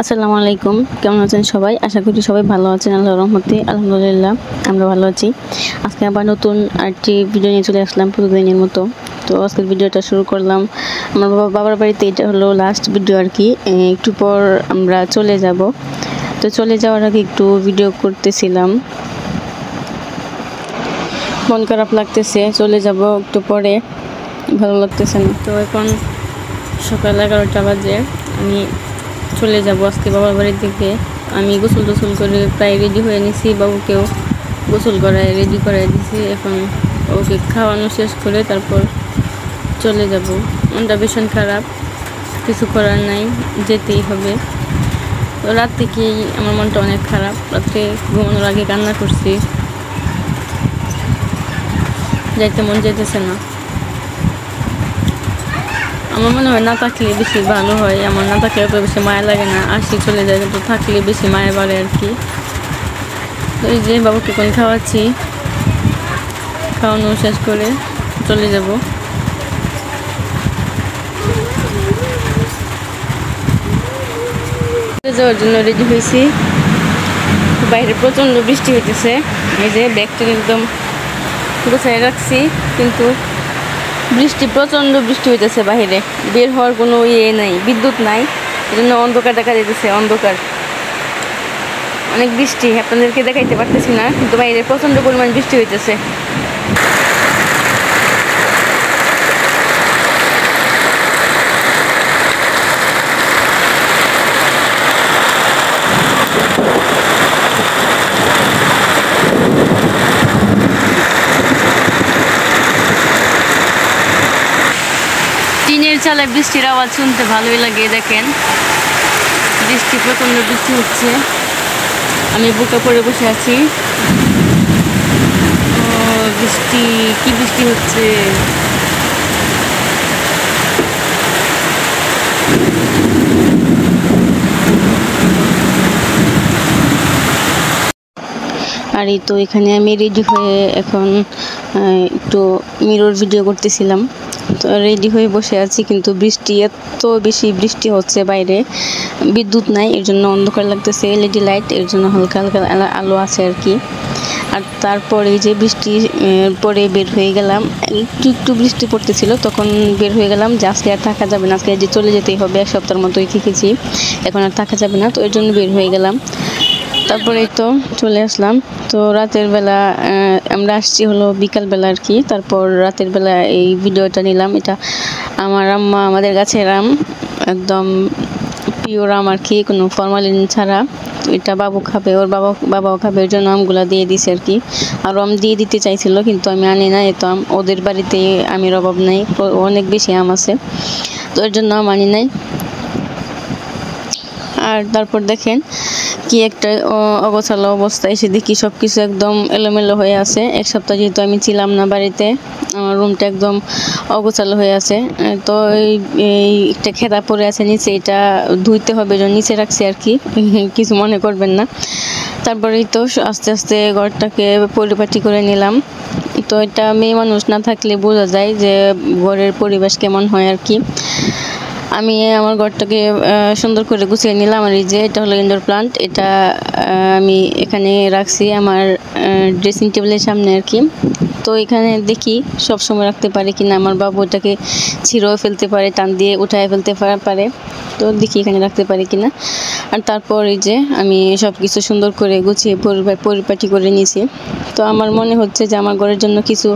আসসালামু আলাইকুম, কেমন আছেন সবাই? আশা করি সবাই ভালো আছেন। আল্লাহর রহমতে আলহামদুলিল্লাহ আমরা ভালো আছি। আজকে আবার নতুন আরেকটি ভিডিও নিয়ে চলে আসলাম প্রতিদিনের মতো। তো আজকের ভিডিওটা শুরু করলাম আমার বাবার বাড়িতে। এটা হলো লাস্ট ভিডিও আর কি। একটু পর আমরা চলে যাব। তো চলে যাওয়ার আগে একটু ভিডিও করতেছিলাম, মন খারাপ লাগতেছে। চলে যাব একটু পরে, ভালো লাগতেছে না। তো এখন সকাল 11টা বাজে, আমি চলে যাব আজকে বাবার বাড়ি থেকে। আমি গোসল টোসল করে প্রায় রেডি হয়ে নিছি, বাবুকেও গোসল করায় রেডি করাই দিছি। এখন ওকে খাওয়ানো শেষ করে তারপর চলে যাব। মনটা ভীষণ খারাপ, কিছু করার নাই, যেতেই হবে। তো রাত থেকেই আমার মনটা অনেক খারাপ। রাত্রে ঘুমানোর আগে কান্না করছি, যাইতে মন যেতেছে না। আমার মনে হয় না থাকলে বেশি ভালো হয়। আমার না থাকলে অত বেশি মায়া লাগে না, আসি চলে যায়, কিন্তু থাকলে বেশি মায়া বাড়ে আর কি। তো এই যে বাবুকে কোন খাওয়াচ্ছি, খাওয়ানো শেষ করে চলে যাব। যাওয়ার জন্য রেডি হয়েছি। বাইরে প্রচণ্ড বৃষ্টি হইতেছে। এই যে ব্যাগটা একদম গোছায় রাখছি, কিন্তু প্রচণ্ড বৃষ্টি হইতেছে বাইরে। বের হওয়ার কোনো নাই, বিদ্যুৎ নাই, এই জন্য অন্ধকার দেখা যেতেছে। অন্ধকার, অনেক বৃষ্টি, আপনাদেরকে দেখাইতে পারতেছি না, কিন্তু বাইরে প্রচণ্ড পরিমাণ বৃষ্টি হইতেছে। টিনের চালে বৃষ্টির আওয়াজ শুনতে ভালোই লাগে। দেখেন প্রচণ্ড বৃষ্টি হচ্ছে, আমি বুকা পরে বসে আছি। কি বৃষ্টি হচ্ছে! আর এই তো এখানে আমি রেডি হয়ে এখন একটু মিরর ভিডিও করতেছিলাম। তো রেডি হয়ে বসে আছি, কিন্তু এত বেশি বৃষ্টি হচ্ছে বাইরে, বিদ্যুৎ নাই, এর জন্য অন্ধকার লাগতেছে। এলইডি লাইট, এর জন্য হালকা হালকা আলো আছে আর কি। আর তারপরে যে বৃষ্টি পরে বের হয়ে গেলাম, একটু বৃষ্টি পড়তেছিল, তখন বের হয়ে গেলাম যে আজকে আর থাকা যাবে না, আজকে যে চলে যেতেই হবে। এক সপ্তাহের মতোই থেকেছি, এখন আর থাকা যাবে না, তো এর জন্য বের হয়ে গেলাম। তারপরে তো চলে আসলাম। তো রাতের বেলা আমরা আসছি হলো বিকালবেলা আর কি। তারপর রাতের বেলা এই ভিডিওটা নিলাম। এটা আমার আম্মা, আমাদের গাছের আম, একদম পিওর আম আর কি, কোনো ফরমালিন ছাড়া। এটা বাবু খাবে, ওর বাবাও খাবে, এর জন্য আমগুলা দিয়ে দিছে আর কি। আরও আম দিয়ে দিতে চাইছিল, কিন্তু আমি আনি না। এত আম, ওদের বাড়িতে আমের অভাব নেই, অনেক বেশি আম আছে, তো এর জন্য আম আনি নাই। আর তারপর দেখেন কি একটা অগোছালো অবস্থা। এসে দেখি সব কিছু একদম এলোমেলো হয়ে আছে। এক সপ্তাহ যেহেতু আমি ছিলাম না বাড়িতে, আমার রুমটা একদম অগোছালো হয়ে আছে। তো এই একটা খেতা পড়ে আছে নিচে, এটা ধুইতে হবে, নিচে রাখছি আর কি, কিছু মনে করবেন না। তারপরেই তো আস্তে আস্তে ঘরটাকে পরিপাটি করে নিলাম। তো এটা মেয়ে মানুষ না থাকলে বোঝা যায় যে ঘরের পরিবেশ কেমন হয় আর কি। আমি আমার ঘরটাকে সুন্দর করে গুছিয়ে নিলাম। আর এই যে এটা হলো ইনডোর প্লান্ট, এটা আমি এখানে রাখছি আমার ড্রেসিং টেবিলের সামনে আর কি। তো এখানে দেখি সব সময় রাখতে পারে কিনা, আমার বাবু এটাকে ছিঁড়েও ফেলতে পারে, টান দিয়ে উঠায় ফেলতে পারে, তো দেখি এখানে রাখতে পারি কিনা। আর তারপর এই যে আমি সব কিছু সুন্দর করে গুছিয়ে পরিপাটি করে নিয়েছি। তো আমার মনে হচ্ছে যে আমার ঘরের জন্য কিছু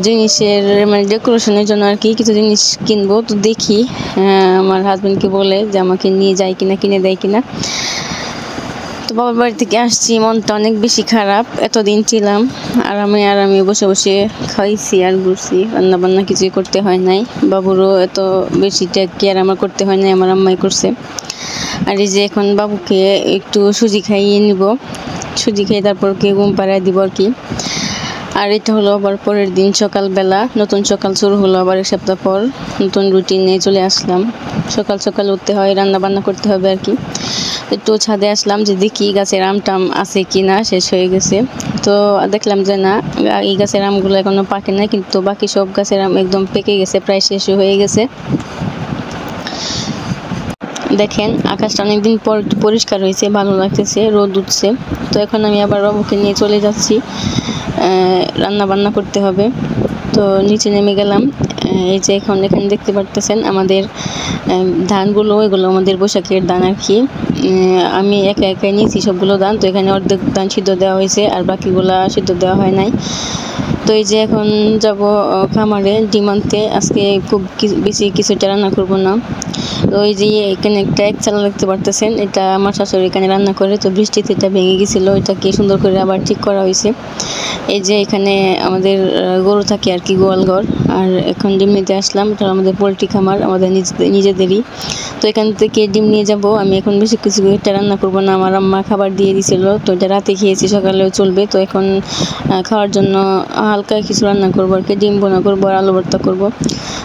জিনিসের মানে ডেকোরেশনের জন্য আর কি কিছু জিনিস কিনবো। তো দেখি আমার হাজব্যান্ডকে বলে যে আমাকে নিয়ে যায় কিনা, কিনে দেয় কিনা। তো বাবার বাড়ি থেকে আসছি, মনটা অনেক বেশি খারাপ। এতদিন ছিলাম আমি বসে বসে খাইছি আর ঘুরছি, রান্না বান্না কিছুই করতে হয় নাই। বাবুরও এত বেশি টেক কেয়ার আমার করতে হয় নাই, আমার আম্মাই করছে। আর এই যে এখন বাবুকে একটু সুজি খাইয়ে নিব, সুজি খেয়ে তারপর কে ঘুম পাড়ায় দিব আর কি। আর এটা হলো আবার পরের দিন সকালবেলা, নতুন সকাল শুরু হলো আবার এক সপ্তাহ পর। নতুন রুটিনে চলে আসলাম, সকাল উঠতে হয়, রান্না বান্না করতে হবে আর কি। একটু ছাদে আসলাম যে দেখি গাছের আম টাম আছে কি না, শেষ হয়ে গেছে। তো দেখলাম যে না, এই গাছের আমগুলো এখনো পাকে না, কিন্তু বাকি সব গাছের আম একদম পেকে গেছে, প্রায় শেষ হয়ে গেছে। দেখেন আকাশটা অনেকদিন পর একটু পরিষ্কার হয়েছে, ভালো লাগতেছে, রোদ উঠছে। তো এখন আমি আবার বাবুকে নিয়ে চলে যাচ্ছি, রান্না বান্না করতে হবে। তো নিচে নেমে গেলাম। এই যে এখন এখানে দেখতে পারতেছেন আমাদের ধানগুলো, এগুলো আমাদের বৈশাখের ধান আর কি। আমি একা একাই নিয়েছি সবগুলো ধান। তো এখানে অর্ধেক ধান সিদ্ধ দেওয়া হয়েছে আর বাকিগুলা সিদ্ধ দেওয়া হয় নাই। তো এই যে এখন যাব খামারে ডিম আনতে। আজকে খুব বেশি কিছুটা রান্না করব না। তো ওই যে এখানে একটা এক চালা দেখতে পারতেছেন, এটা আমার শাশুড়ি এখানে রান্না করে। তো বৃষ্টিতে এটা ভেঙে গেছিলো, এটাকে সুন্দর করে আবার ঠিক করা হয়েছে। এই যে এখানে আমাদের গরু থাকে আর কি, গোয়াল ঘর। আর এখন ডিম নিতে আসলাম, এটা আমাদের পোলট্রি খামার, আমাদের নিজেদেরই। তো এখান থেকে ডিম নিয়ে যাব। আমি এখন বেশি কিছু এটা রান্না করবো না, আমার আম্মা খাবার দিয়ে দিছিল। তো এটা রাতে খেয়েছি, সকালেও চলবে। তো এখন খাওয়ার জন্য হালকা কিছু রান্না করবো আর কি, ডিম বোনা করবো আর আলু ভর্তা করবো।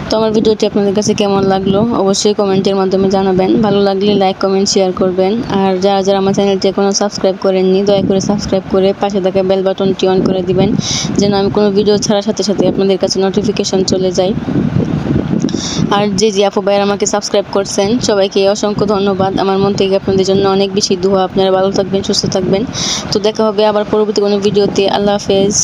তো আমার ভিডিওটি আপনাদের কাছে কেমন লাগলো অবশ্যই কমেন্টের মাধ্যমে জানাবেন। ভালো লাগলে লাইক কমেন্ট শেয়ার করবেন। আর যারা যারা আমার চ্যানেলটি এখনও সাবস্ক্রাইব করেননি, দয়া করে সাবস্ক্রাইব করে পাশে থাকা বেল বাটনটি অন করে দিবেন, যেন আমি কোনো ভিডিও ছাড়ার সাথে সাথে আপনাদের কাছে নোটিফিকেশন চলে যায়। আর যে আপু ভাইয়ের আমাকে সাবস্ক্রাইব করছেন, সবাইকে অসংখ্য ধন্যবাদ। আমার মন থেকে আপনাদের জন্য অনেক বেশি দোয়া। আপনারা ভালো থাকবেন, সুস্থ থাকবেন। তো দেখা হবে আবার পরবর্তী কোনো ভিডিওতে। আল্লাহ হাফেজ।